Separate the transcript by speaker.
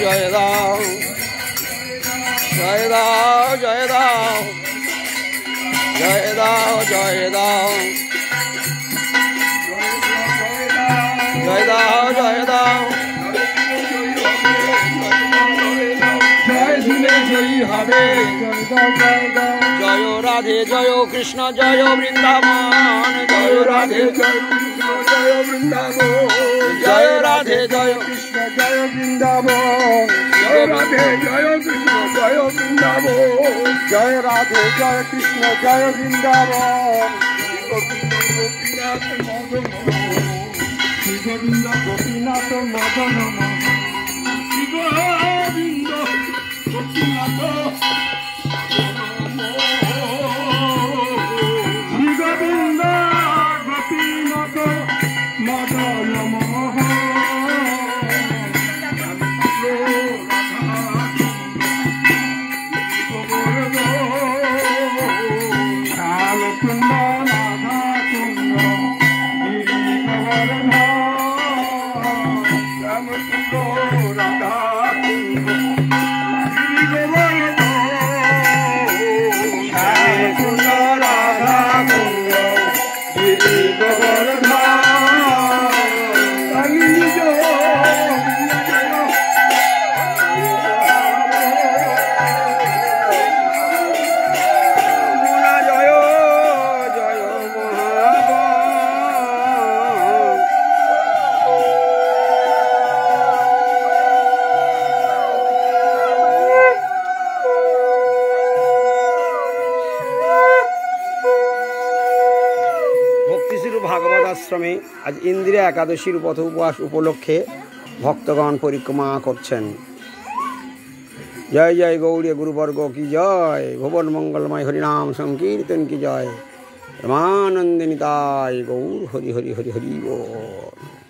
Speaker 1: জয় দাও জয় দাও জয় দাও জয় দাও জয় দাও জয় দাও জয় দাও জয় হবে জয় রাধে জয় কৃষ্ণ জয় বৃন্দাবন জয় রাধে জয় কৃষ্ণ জয় বৃন্দাবন জয় রাধে জয় কৃষ্ণ জয় বৃন্দাবন জয় রাধে জয় কৃষ্ণ জয় বৃন্দাবন জয় রাধে জয় কৃষ্ণ জয় বৃন্দাবন গোপীনাথ মদন শ্রী গোবিন্দ গোপীনাথ মদন শ্রী গোবিন্দ গোপীনাথ শ্রী গোবিন্দ গোপীনাথ মদন ভাগবত আশ্রমে আজ ইন্দিরা একাদশীর পথ উপবাস উপলক্ষে ভক্তগণ পরিক্রমা করছেন। জয় জয় গৌড়ীয় গুরুবর্গ কি জয়, ভুবন মঙ্গলময় হরিনাম সংকীর্তন কি জয়, রামানন্দিনী তাই গৌর হরি হরি হরি হরি বল।